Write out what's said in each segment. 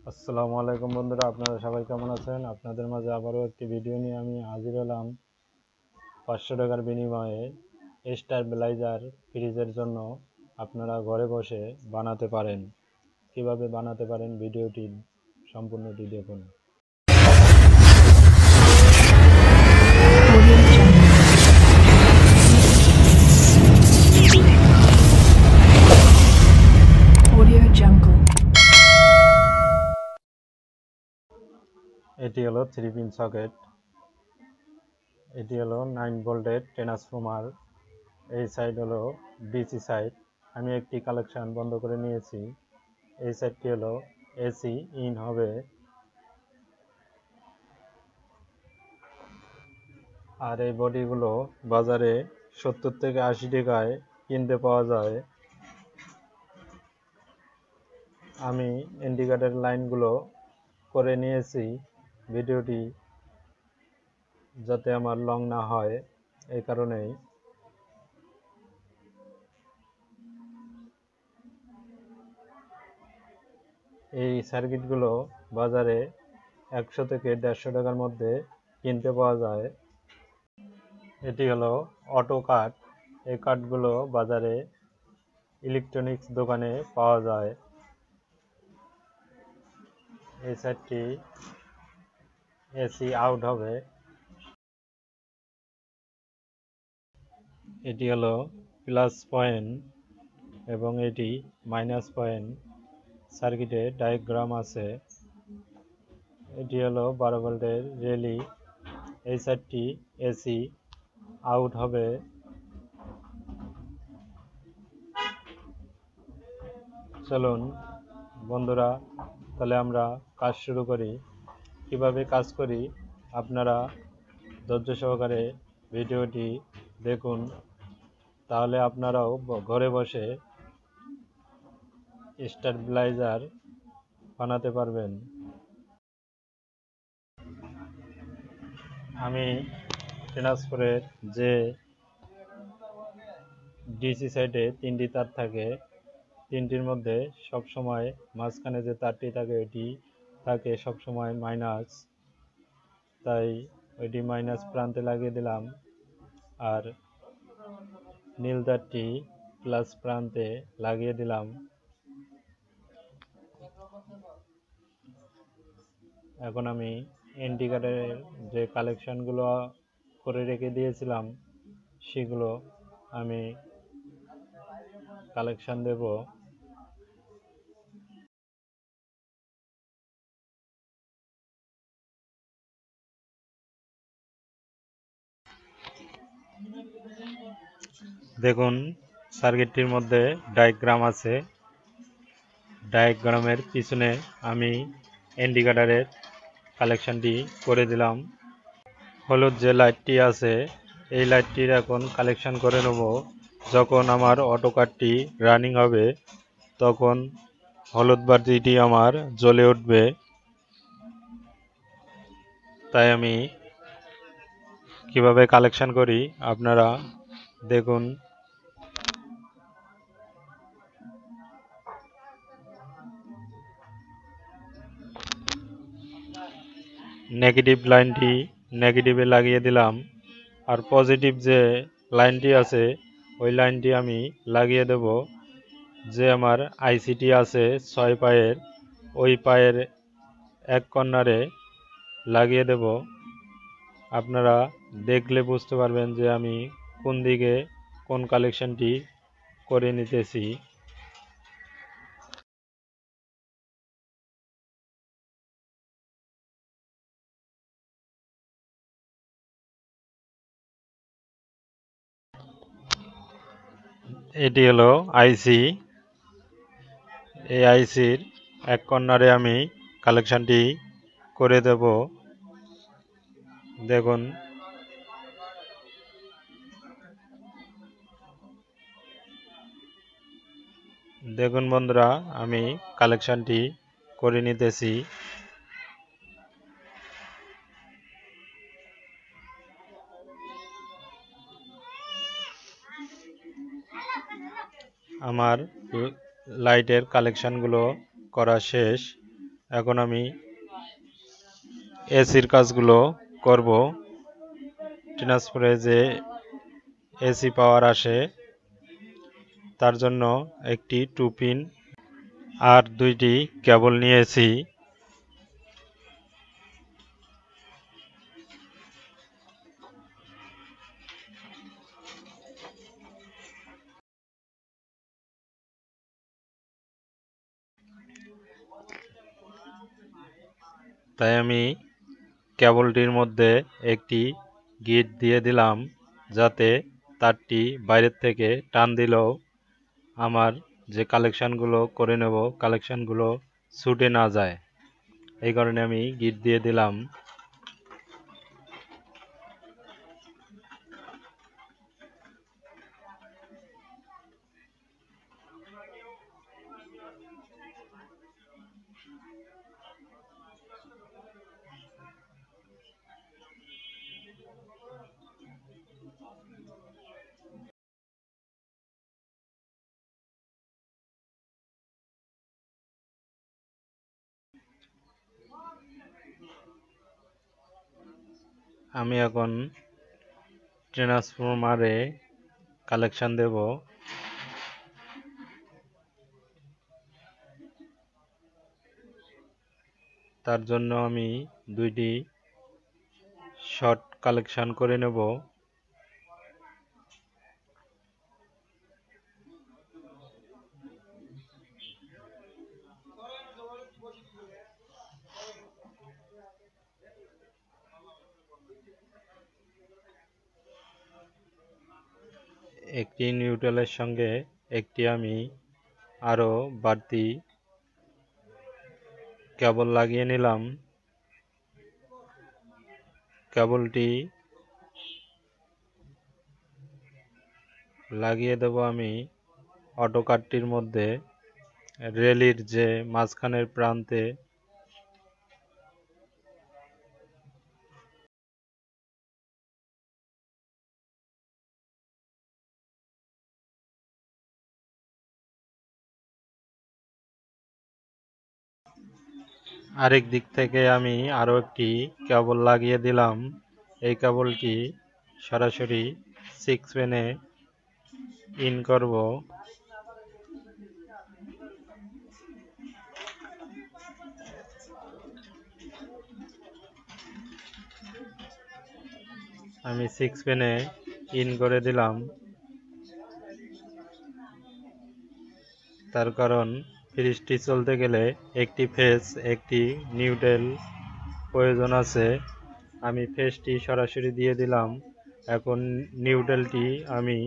আসসালামু আলাইকুম বন্ধুরা, আপনারা সবাই কেমন আছেন? আপনাদের মাঝে আবারও একটি ভিডিও নিয়ে আমি হাজির হলাম। 500 টাকার বিনিময়ে স্টেবিলাইজার ফ্রিজের জন্য আপনারা ঘরে বসে বানাতে পারেন। কিভাবে বানাতে পারেন ভিডিওটি সম্পূর্ণটি দেখুন। এটি হলো 3 পিন সকেট। এটি হলো 9 ভোল্টের ট্রান্সফরমার। এই সাইড হলো ডিসি সাইড। আমি একটি কালেকশন বন্ধ করে নিয়েছি। এই সাইডটি হলো এসি ইন হবে, আর এই বডিগুলো বাজারে 70 থেকে 80 টাকায় কিনতে পাওয়া যায়। আমি ইন্ডিকেটর লাইনগুলো করে নিয়েছি ভিডিওটি যাতে আমার লং না হয়, এই কারণেই। এই সার্কিটগুলো বাজারে 100 থেকে 150 টাকার মধ্যে কিনতে পাওয়া যায়। এটি হলো অটো কাট। এই কাটগুলো বাজারে ইলেকট্রনিক্স দোকানে পাওয়া যায়। এই সাইডটি এসি আউট হবে। এটি হলো প্লাস পয়েন্ট এবং এটি মাইনাস পয়েন্ট। সার্কিটে ডায়াগ্রাম আছে। এটি হলো 12 ভোল্টের রেলি। এই সাইডটি এসি আউট হবে। চলুন বন্ধুরা, তাহলে আমরা কাজ শুরু করি। কিভাবে কাজ করি আপনারা ধৈর্য সহকারে ভিডিওটি দেখুন, তাহলে আপনারাও ঘরে বসে স্টেবিলাইজার বানাতে পারবেন। আমি ট্রান্সফারের যে ডিসি সাইডে 3টি তার থাকে, 3টির মধ্যে সবসময় মাঝখানে যে তারটি থাকে এটি থাকে সবসময় মাইনাস, তাই ওইটি মাইনাস প্রান্তে লাগিয়ে দিলাম। আর নীল তারটি প্লাস প্রান্তে লাগিয়ে দিলাম। এখন আমি ইন্ডিকেটরের যে কালেকশনগুলো করে রেখে দিয়েছিলাম সেগুলো আমি কালেকশন দেব। দেখুন সার্কিটটির মধ্যে ডায়াগ্রাম আছে। ডায়াগ্রামের পিছনে আমি ইন্ডিকেটরের কালেকশনটি করে দিলাম। হলুদ যে লাইটটি আছে এই লাইটটির এখন কালেকশন করে নেব। যখন আমার অটো কাটটি রানিং হবে তখন হলুদ বাতিটি আমার জ্বলে উঠবে। তাই আমি কিভাবে কালেকশন করি আপনারা দেখুন। নেগেটিভ লাইনটি নেগেটিভে লাগিয়ে দিলাম, আর পজিটিভ যে লাইনটি আছে ওই লাইনটি আমি লাগিয়ে দেব। যে আমার আইসিটি আছে 6 পায়ের, ওই পায়ের এক কর্নারে লাগিয়ে দেব। আপনারা দেখলে বুঝতে পারবেন যে আমি কোন দিকে কোন কালেকশনটি করে নিতেছি। এটি হলো আইসি। এই আইসির এক কর্নারে আমি কালেকশনটি করে দেব। দেখুন দেখুন বন্ধুরা, আমি কালেকশনটি করে নিতেছি। আমার লাইটের কালেকশনগুলো করা শেষ। এখন আমি এসির কাজগুলো করব। ট্রান্সফারে যে এসি পাওয়ার আসে তার জন্য একটি 2 পিন আর 2টি কেবল নিয়েছি। তাই আমি কেবলটির মধ্যে একটি গিট দিয়ে দিলাম, যাতে তারটি বাইরের থেকে টান দিলেও আমার যে কালেকশানগুলো করে নেব কালেকশানগুলো ছুটে না যায়। এই কারণে আমি গিট দিয়ে দিলাম। আমি এখন ট্রান্সফরমারে কালেকশান দেব। তার জন্য আমি 2টি শর্ট কালেকশান করে নেব। একটি নিউট্রালের সঙ্গে একটি আমি আরও বাড়তি কেবল লাগিয়ে নিলাম। কেবলটি লাগিয়ে দেব আমি অটো কাটটির মধ্যে, রেলির যে মাঝখানের প্রান্তে। আরেক দিক থেকে আমি আরও একটি কেবল লাগিয়ে দিলাম। এই কেবলটি সরাসরি 6 পিনে ইন করব। আমি 6 পিনে ইন করে দিলাম, তার কারণ ফ্রিজটি চলতে গেলে একটি ফেজ একটি নিউট্রাল প্রয়োজন আছে। আমি ফেজটি সরাসরি দিয়ে দিলাম। এখন নিউট্রালটি আমি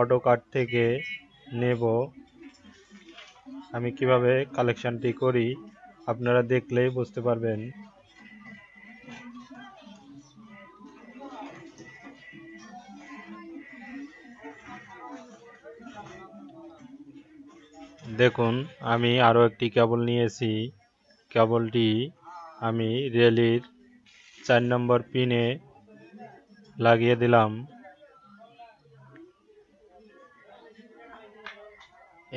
অটো কাট থেকে নেব। আমি কিভাবে কালেকশানটি করি আপনারা দেখলেই বুঝতে পারবেন। দেখুন, আমি আরও একটি কেবল নিয়েছি। কেবলটি আমি রেলির 4 নম্বর পিনে লাগিয়ে দিলাম।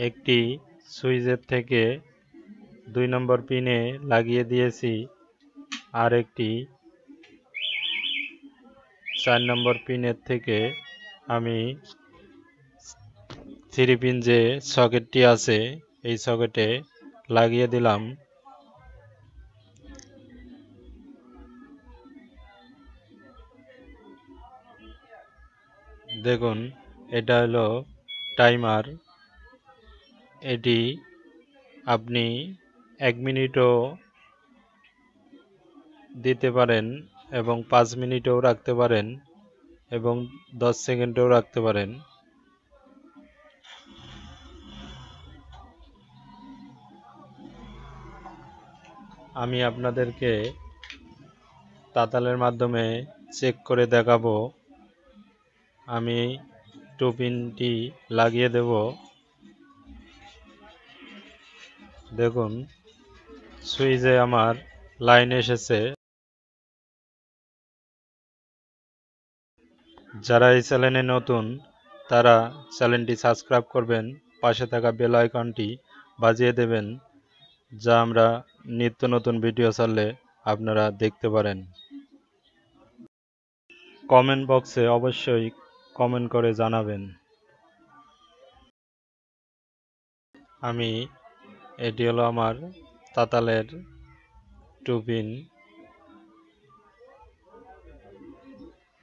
একটি সুইচের থেকে 2 নম্বর পিনে লাগিয়ে দিয়েছি, আর একটি 4 নম্বর পিনের থেকে আমি 3 পিন যে সকেটটি আছে এই সকেটে লাগিয়ে দিলাম। দেখুন, এটা হলো টাইমার। এটি আপনি 1 মিনিটও দিতে পারেন এবং 5 মিনিটও রাখতে পারেন এবং 10 সেকেন্ডও রাখতে পারেন। আমি আপনাদেরকে তাতালের মাধ্যমে চেক করে দেখাবো। আমি 2 পিনটি লাগিয়ে দেব। দেখুন, সুইচে আমার লাইন এসেছে। যারা এই চ্যানেলে নতুন তারা চ্যানেলটি সাবস্ক্রাইব করবেন, পাশে থাকা বেল আইকনটি বাজিয়ে দেবেন, যা আমরা নিত্য নতুন ভিডিও ছাড়লে আপনারা দেখতে পারেন। কমেন্ট বক্সে অবশ্যই কমেন্ট করে জানাবেন। এটি হলো আমার তাতালের 2 পিন।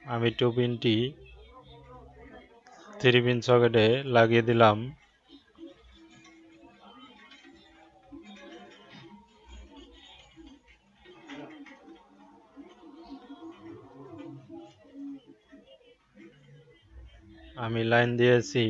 আমি 2 পিনটি 3 পিন সকেটে লাগিয়ে দিলাম। আমি লাইন দিয়েছি।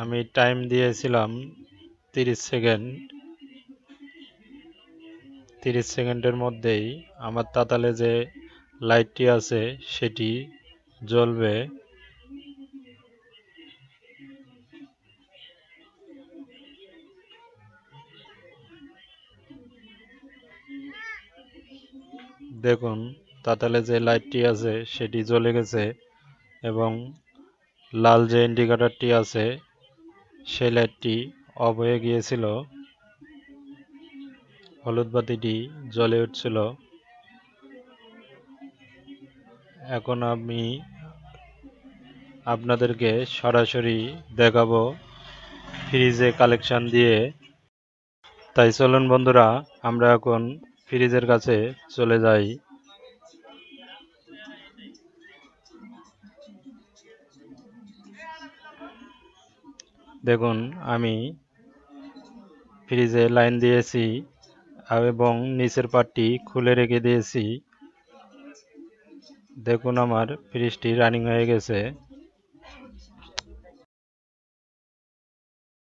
আমি টাইম দিয়েছিলাম 30 সেকেন্ড। 30 সেকেন্ডের মধ্যেই আমার তাতালে যে লাইটটি আছে সেটি জ্বলবে। দেখুন তাতালে যে লাইটটি আছে সেটি জ্বলে গেছে এবং লাল যে ইন্ডিকেটরটি আছে সেই লাইটটি অফ হয়ে গিয়েছিল। হলুদ বাতিটি জ্বলে উঠছিল। এখন আমি আপনাদেরকে সরাসরি দেখাবো ফ্রিজে কালেকশন দিয়ে। তাই চলুন বন্ধুরা, আমরা এখন ফ্রিজের কাছে চলে যাই। দেখুন আমি ফ্রিজে লাইন দিয়েছি এবং নিচের পার্টটি খুলে রেখে দিয়েছি। দেখুন আমার ফ্রিজটি রানিং হয়ে গেছে।